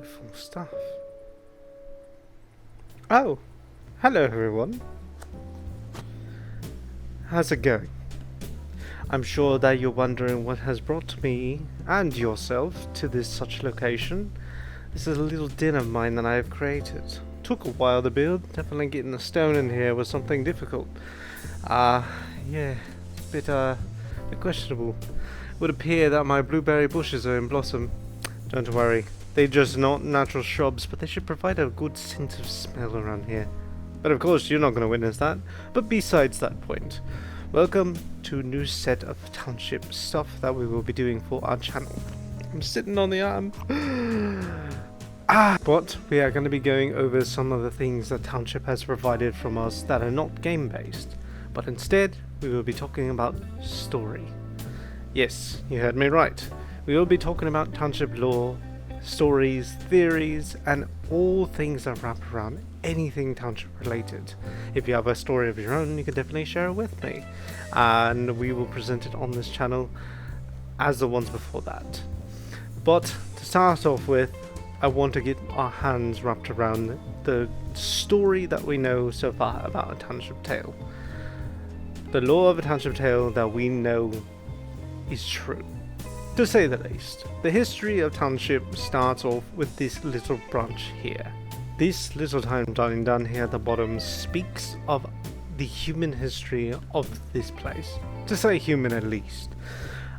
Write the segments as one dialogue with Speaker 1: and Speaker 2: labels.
Speaker 1: beautiful stuff. Oh, hello everyone. How's it going? I'm sure that you're wondering what has brought me and yourself to this such location. This is a little den of mine that I have created. Took a while to build. Definitely getting the stone in here was something difficult. Yeah, a bit questionable. It would appear that my blueberry bushes are in blossom. Don't worry, they're just not natural shrubs, but they should provide a good sense of smell around here. But of course, you're not going to witness that. But besides that point, welcome to a new set of township stuff that we will be doing for our channel. I'm sitting on the arm. But we are going to be going over some of the things that Township has provided from us that are not game-based, but instead we will be talking about story. Yes, you heard me right. We will be talking about Township lore, stories, theories, and all things that wrap around anything Township related. If you have a story of your own, you can definitely share it with me, and we will present it on this channel as the ones before that. But to start off with, I want to get our hands wrapped around the story that we know so far about A Township Tale. The lore of A Township Tale that we know is true, to say the least. The history of Township starts off with this little branch here. This little timeline down here at the bottom speaks of the human history of this place, to say human at least.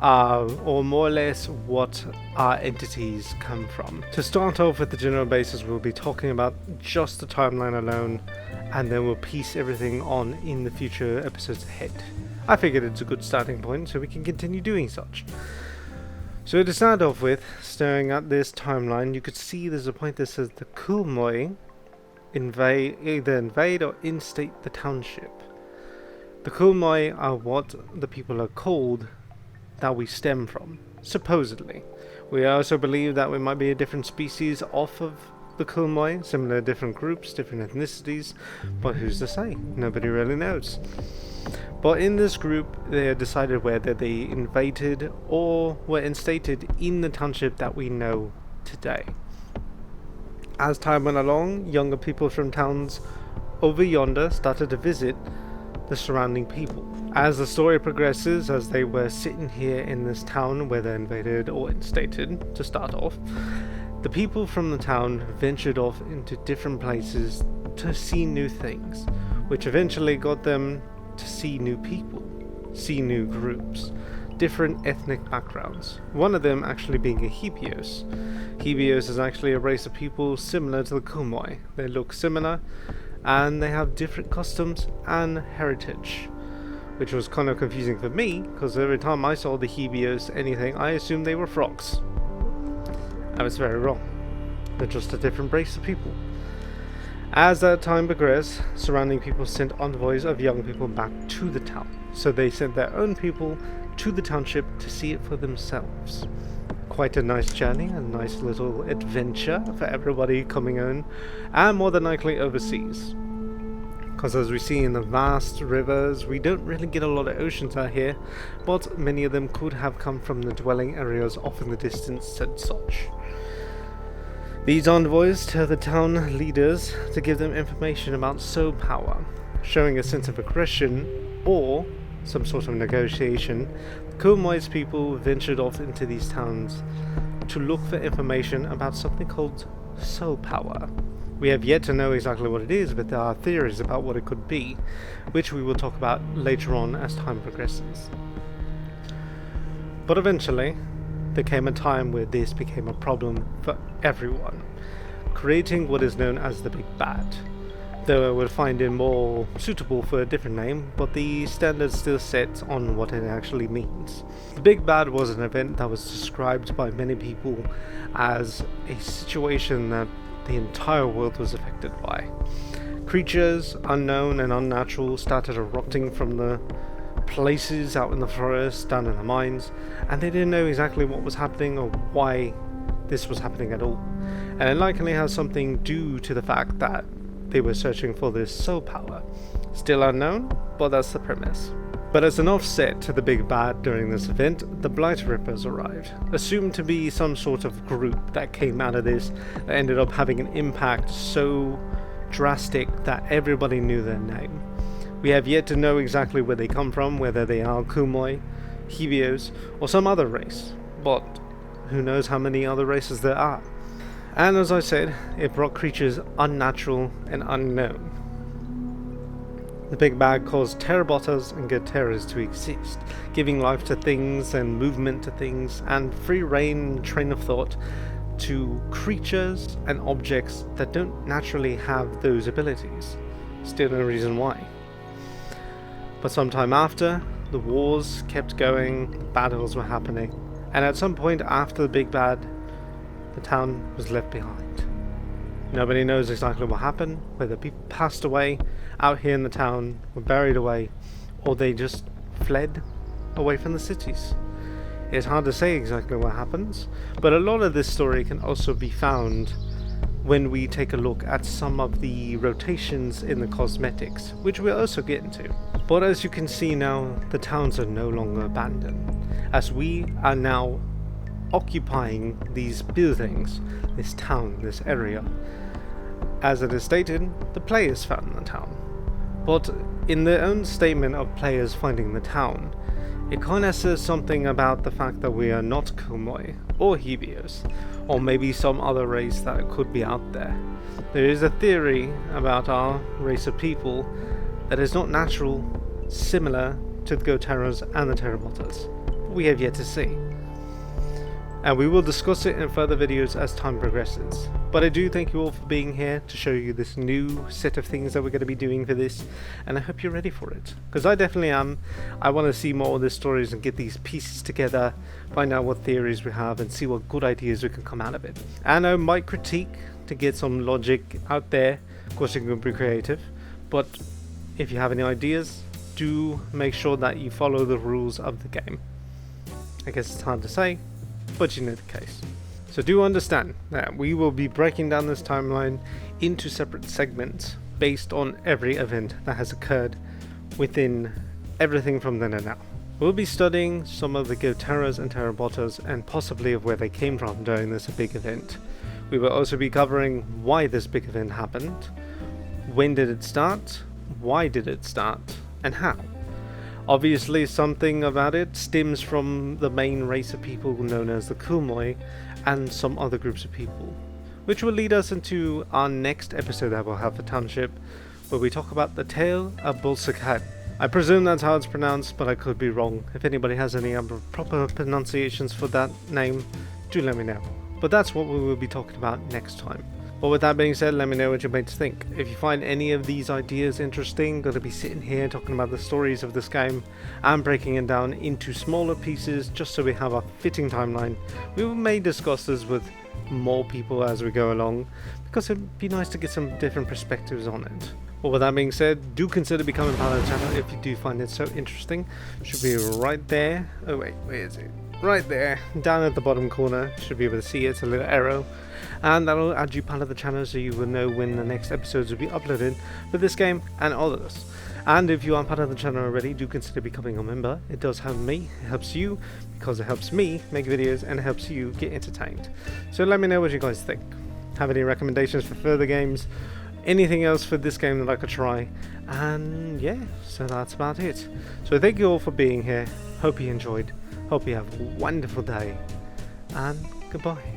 Speaker 1: Or more or less what our entities come from. To start off with the general basis, we'll be talking about just the timeline alone, and then we'll piece everything on in the future episodes ahead. I figured it's a good starting point, so we can continue doing such. So to start off with, staring at this timeline, you could see there's a point that says the Kulmoi either invade or instate the township. The Kulmoi are what the people are called that we stem from, supposedly. We also believe that we might be a different species off of the Kulmoi, similar different groups, different ethnicities, but who's to say? Nobody really knows. But in this group, they have decided whether they invaded or were instated in the township that we know today. As time went along, younger people from towns over yonder started to visit the surrounding people. As the story progresses, as they were sitting here in this town where they invaded or instated to start off, the people from the town ventured off into different places to see new things, which eventually got them to see new people, see new groups, different ethnic backgrounds. One of them actually being a Hebios. Hebios is actually a race of people similar to the Kulmoi. They look similar, and they have different customs and heritage, which was kind of confusing for me, because every time I saw the Hebios anything, I assumed they were frogs. I was very wrong. They're just a different race of people. As that time progressed, surrounding people sent envoys of young people back to the town, so they sent their own people to the township to see it for themselves. Quite a nice journey, a nice little adventure for everybody coming in, and more than likely overseas. Because as we see in the vast rivers, we don't really get a lot of oceans out here, but many of them could have come from the dwelling areas off in the distance and such. These envoys tell the town leaders to give them information about soul power, showing a sense of aggression or some sort of negotiation. Kulmoi's people ventured off into these towns to look for information about something called soul power. We have yet to know exactly what it is, but there are theories about what it could be, which we will talk about later on as time progresses. But eventually, there came a time where this became a problem for everyone, creating what is known as the Big Bad. Though I would find it more suitable for a different name, but the standard's still set on what it actually means. The Big Bad was an event that was described by many people as a situation that the entire world was affected by. Creatures, unknown and unnatural, started erupting from the places out in the forest, down in the mines, and they didn't know exactly what was happening or why this was happening at all. And it likely has something due to the fact that they were searching for this soul power. Still unknown, but that's the premise. But as an offset to the big bad during this event, the Blight Rippers arrived, assumed to be some sort of group that came out of this that ended up having an impact so drastic that everybody knew their name. We have yet to know exactly where they come from, whether they are Kumoi, Hebios, or some other race, but who knows how many other races there are. And as I said, it brought creatures unnatural and unknown. The Big Bad caused Terrabotas and Goterras to exist, giving life to things and movement to things, and free reign and train of thought to creatures and objects that don't naturally have those abilities. Still no reason why. But sometime after, the wars kept going, the battles were happening, and at some point after the Big Bad, the town was left behind. Nobody knows exactly what happened, whether people passed away out here in the town, were buried away, or they just fled away from the cities. It's hard to say exactly what happens, but a lot of this story can also be found when we take a look at some of the rotations in the cosmetics, which we'll also get into. But as you can see now, the towns are no longer abandoned, as we are now occupying these buildings, this town, this area. As it is stated, the players found the town. But in their own statement of players finding the town, it kind of says something about the fact that we are not Kumoi or Hebios, or maybe some other race that could be out there. There is a theory about our race of people that is not natural, similar to the Goterras and the Terrabotas. We have yet to see. And we will discuss it in further videos as time progresses. But I do thank you all for being here to show you this new set of things that we're going to be doing for this, and I hope you're ready for it, because I definitely am. I want to see more of the stories and get these pieces together, find out what theories we have, and see what good ideas we can come out of it. And I might critique to get some logic out there. Of course, you can be creative, but if you have any ideas, do make sure that you follow the rules of the game. I guess it's hard to say, but you know the case. So do understand that we will be breaking down this timeline into separate segments based on every event that has occurred within everything from then and now. We'll be studying some of the Goterras and Terrabotas and possibly of where they came from during this big event. We will also be covering why this big event happened, when did it start, why did it start, and how. Obviously something about it stems from the main race of people known as the Kumoi and some other groups of people, which will lead us into our next episode that we'll have for Township, where we talk about the tale of Bulsakat. I presume that's how it's pronounced, but I could be wrong. If anybody has any other proper pronunciations for that name, do let me know. But that's what we will be talking about next time. But with that being said, let me know what you mates think. If you find any of these ideas interesting, going to be sitting here talking about the stories of this game and breaking it down into smaller pieces just so we have a fitting timeline. We may discuss this with more people as we go along, because it'd be nice to get some different perspectives on it. But with that being said, do consider becoming part of the channel if you do find it so interesting. Should be right there. Oh wait, where is it? Right there, down at the bottom corner. Should be able to see it. It's a little arrow, and that'll add you part of the channel so you will know when the next episodes will be uploaded for this game and all of this. And if you aren't part of the channel already, do consider becoming a member. It does help me, it helps you, because it helps me make videos and it helps you get entertained. So let me know what you guys think. Have any recommendations for further games? Anything else for this game that I could try? And yeah, so that's about it. So thank you all for being here. Hope you enjoyed. Hope you have a wonderful day. And goodbye.